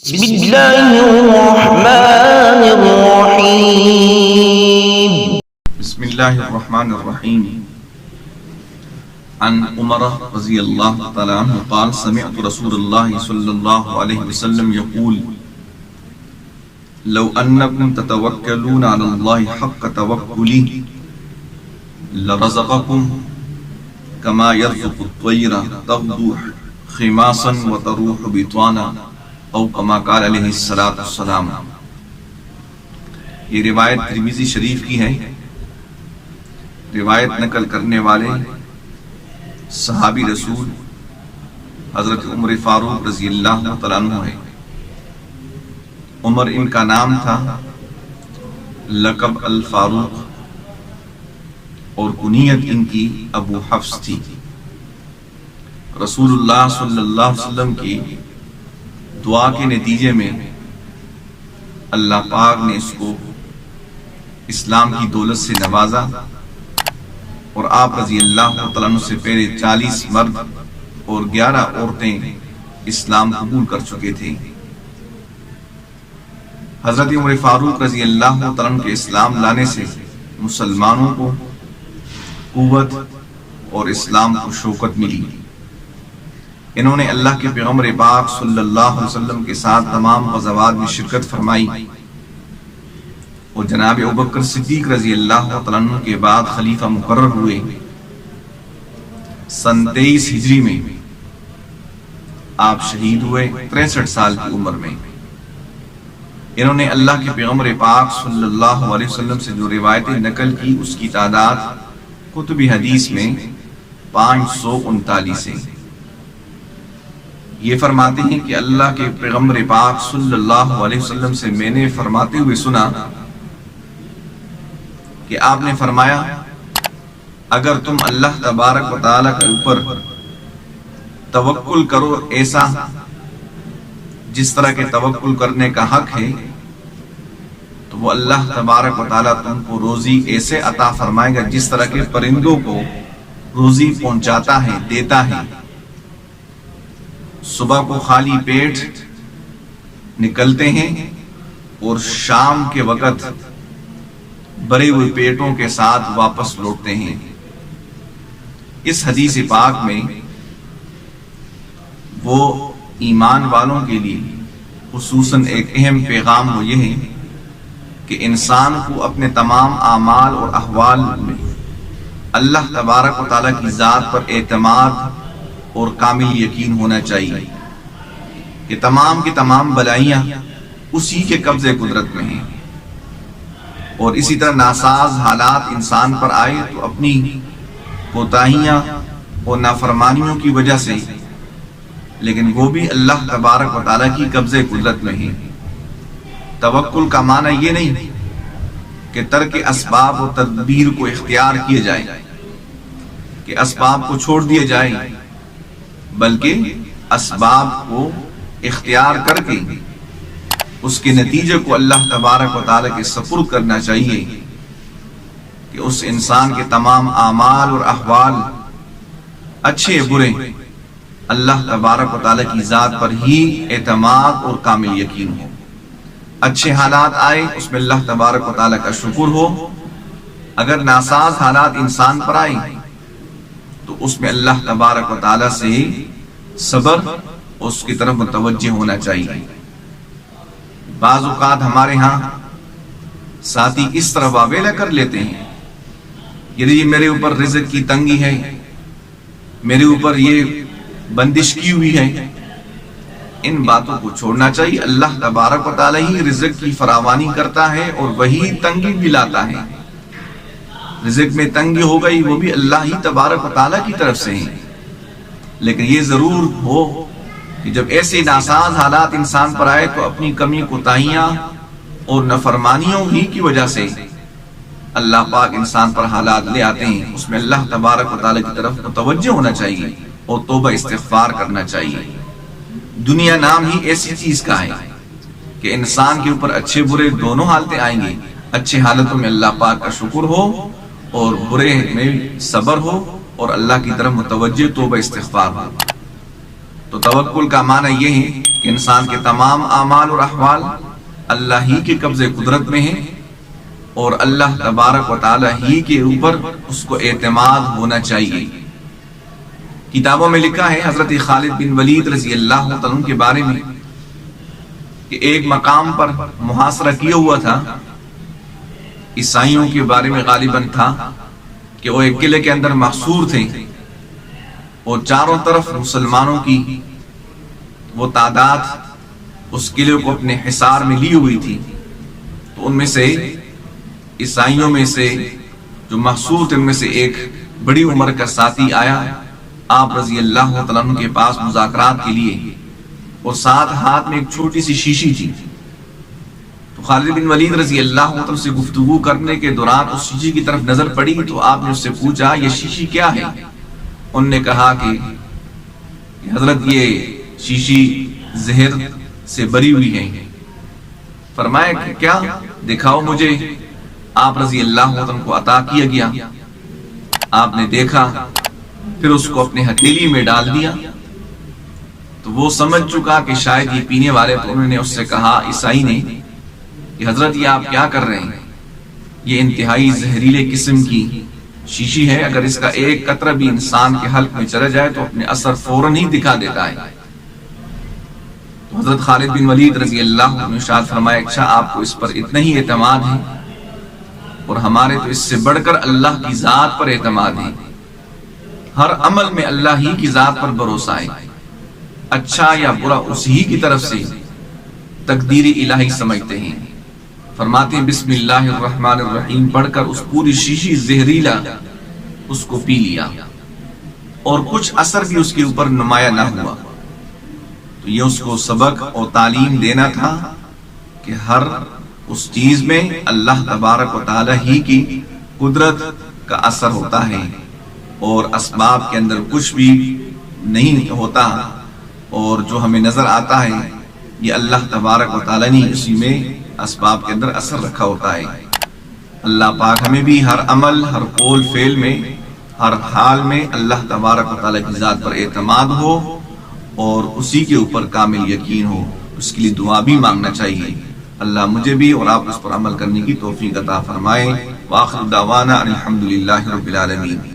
بسم اللہ الرحمن الرحیم بسم اللہ الرحمن الرحیم عن عمر رضی اللہ تعالی عنہ قال سمعت رسول اللہ صلی اللہ علیہ وسلم يقول لو انکم تتوکلون علی اللہ حق توکلی لرزقکم کما یرزق الطیر تغدو خماسا وتروح بطانا او کما قال علیہ السلام۔ یہ روایت ترمذی شریف کی ہے۔ روایت نقل کرنے والے صحابی رسول حضرت عمر فاروق رضی اللہ تعالیٰ عنہ ہے۔ عمر ان کا نام تھا، لقب الفاروق، اور کنیت ان کی ابو حفص تھی۔ رسول اللہ صلی اللہ علیہ وسلم کی دعا کے نتیجے میں اللہ پاک نے اس کو اسلام کی دولت سے نوازا، اور آپ رضی اللہ تعالیٰ عنہ سے پہلے 40 مرد اور 11 عورتیں اسلام قبول کر چکے تھے۔ حضرت عمر فاروق رضی اللہ تعالیٰ عنہ کے اسلام لانے سے مسلمانوں کو قوت اور اسلام کو شوکت ملی۔ انہوں نے اللہ کے پیغمبر پاک صلی اللہ علیہ وسلم کے ساتھ تمام غزوات میں شرکت فرمائی، اور جناب ابوبکر صدیق رضی اللہ تعالیٰ عنہ کے بعد خلیفہ مقرر ہوئے۔ سن 23 ہجری میں آپ شہید ہوئے 63 سال کی عمر میں۔ انہوں نے اللہ کے پیغمبر پاک صلی اللہ علیہ وسلم سے جو روایتیں نقل کی، اس کی تعداد کتب حدیث میں 539 ہے۔ یہ فرماتے ہیں کہ اللہ کے پیغمبر پاک صلی اللہ علیہ وسلم سے میں نے فرماتے ہوئے سنا کہ آپ نے فرمایا، اگر تم اللہ تبارک و تعالیٰ کے اوپر توکل کرو ایسا جس طرح کے توکل کرنے کا حق ہے، تو وہ اللہ تبارک و تعالیٰ تم کو روزی ایسے عطا فرمائے گا جس طرح کے پرندوں کو روزی پہنچاتا ہے، دیتا ہے۔ صبح کو خالی پیٹ نکلتے ہیں اور شام کے وقت بھرے ہوئے پیٹوں کے ساتھ واپس لوٹتے ہیں۔ اس حدیث پاک میں وہ ایمان والوں کے لیے خصوصاً ایک اہم پیغام وہ یہ ہے کہ انسان کو اپنے تمام اعمال اور احوال میں اللہ تبارک و تعالیٰ کی ذات پر اعتماد اور کامل یقین ہونا چاہیے کہ تمام کی تمام بلائیاں اسی کے قبضے قدرت میں ہیں، اور اسی طرح ناساز حالات انسان پر آئے تو اپنی کوتاہیاں اور نافرمانیوں کی وجہ سے، لیکن وہ بھی اللہ تبارک و تعالیٰ کی قبضے قدرت میں ہیں۔ توکل کا معنی یہ نہیں کہ ترک اسباب و تدبیر کو اختیار کیے جائے، کہ اسباب کو چھوڑ دیے جائیں، بلکہ اسباب کو اختیار کر کے اس کے نتیجے کو اللہ تبارک و تعالیٰ کے سپرد کرنا چاہیے کہ اس انسان کے تمام اعمال اور احوال اچھے برے اللہ تبارک و تعالیٰ کی ذات پر ہی اعتماد اور کامل یقین ہو۔ اچھے حالات آئے اس میں اللہ تبارک و تعالیٰ کا شکر ہو، اگر ناساز حالات انسان پر آئے تو اس میں اللہ تبارک و تعالیٰ سے صبر اس کی طرف متوجہ ہونا چاہیے۔ بعض اوقات ہمارے ہاں ساتھی اس طرح واویلا کر لیتے ہیں، یہ میرے اوپر رزق کی تنگی ہے، میرے اوپر یہ بندش کی ہوئی ہے۔ ان باتوں کو چھوڑنا چاہیے۔ اللہ تبارک و تعالیٰ ہی رزق کی فراوانی کرتا ہے اور وہی تنگی بھی لاتا ہے۔ رزق میں تنگی ہو گئی وہ بھی اللہ ہی تبارک و تعالیٰ کی طرف سے ہے، لیکن یہ ضرور ہو کہ جب ایسے ناساز حالات انسان پر آئے تو اپنی کمی کوتاہیاں اور نافرمانیوں ہی کی وجہ سے اللہ پاک انسان پر حالات لے آتے ہیں، اس میں اللہ تبارک و تعالیٰ کی طرف متوجہ ہونا چاہیے اور توبہ استغفار کرنا چاہیے۔ دنیا نام ہی ایسی چیز کا ہے کہ انسان کے اوپر اچھے برے دونوں حالتیں آئیں گے۔ اچھے حالتوں میں اللہ پاک کا شکر ہو اور برے میں صبر ہو اور اللہ کی طرف متوجہ توبہ استغفار ہو۔ تو توکل کا معنی یہ ہے کہ انسان کے تمام اعمال اور احوال اللہ ہی کے قبضے قدرت میں ہیں اور اللہ تبارک و تعالی ہی کے اوپر اس کو اعتماد ہونا چاہیے۔ کتابوں میں لکھا ہے حضرت خالد بن ولید رضی اللہ تعالیٰ عنہ کے بارے میں کہ ایک مقام پر محاصرہ کیا ہوا تھا، عیسائیوں کے بارے میں غالباً تھا کہ وہ ایک قلعے کے اندر محصور تھے اور چاروں طرف مسلمانوں کی وہ تعداد اس قلعے کو اپنے حصار میں لی ہوئی تھی۔ تو ان میں سے عیسائیوں میں سے جو محصور تھے ان میں سے ایک بڑی عمر کا ساتھی آیا آپ رضی اللہ تعالیٰ عنہ کے پاس مذاکرات کے لیے، اور ساتھ ہاتھ میں ایک چھوٹی سی شیشی تھی۔ تو خالد بن ولید رضی اللہ عنہ سے گفتگو کرنے کے دوران اس شیشی کی طرف نظر پڑی تو آپ نے اس سے پوچھا یہ شیشی کیا ہے؟ انہوں نے کہا کہ حضرت یہ شیشی زہر سے بری ہوئی ہے۔ فرمایا کہ کیا؟ دکھاؤ مجھے۔ آپ رضی اللہ عنہ کو عطا کیا گیا، آپ نے دیکھا، پھر اس کو اپنے ہتھیلی میں ڈال دیا تو وہ سمجھ چکا کہ شاید یہ پینے والے، تو انہوں نے اس سے کہا عیسائی نے کہ حضرت یہ آپ کیا کر رہے ہیں؟ یہ انتہائی زہریلے قسم کی شیشی ہے، اگر اس کا ایک قطرہ بھی انسان کے حلق میں چلا جائے تو اپنے اثر فوراً ہی دکھا دیتا ہے۔ تو حضرت خالد بن ولید رضی اللہ عنہ نے ارشاد فرمایا اچھا آپ کو اس پر اتنا ہی اعتماد ہے، اور ہمارے تو اس سے بڑھ کر اللہ کی ذات پر اعتماد ہے، ہر عمل میں اللہ ہی کی ذات پر بھروسہ ہے، اچھا یا برا اسی کی طرف سے تقدیر الہی سمجھتے ہیں۔ فرماتے ہیں بسم اللہ الرحمن الرحیم پڑھ کر اس پوری شیشی زہریلا اس کو پی لیا اور کچھ اثر بھی اس کے اوپر نمایاں نہ ہوا۔ تو یہ اس کو سبق اور تعلیم دینا تھا کہ ہر اس چیز میں اللہ تبارک و تعالی ہی کی قدرت کا اثر ہوتا ہے، اور اسباب کے اندر کچھ بھی نہیں ہوتا، اور جو ہمیں نظر آتا ہے یہ اللہ تبارک و تعالی نے اسی میں اسباب کے اندر اثر رکھا ہوتا ہے۔ اللہ پاک ہمیں بھی ہر عمل، ہر قول فعل میں، ہر حال میں اللہ تبارک و تعالی کی ذات پر اعتماد ہو اور اسی کے اوپر کامل یقین ہو، اس کے لیے دعا بھی مانگنا چاہیے۔ اللہ مجھے بھی اور آپ اس پر عمل کرنے کی توفیق عطا فرمائے۔ وآخر دعوانا الحمدللہ رب العالمین۔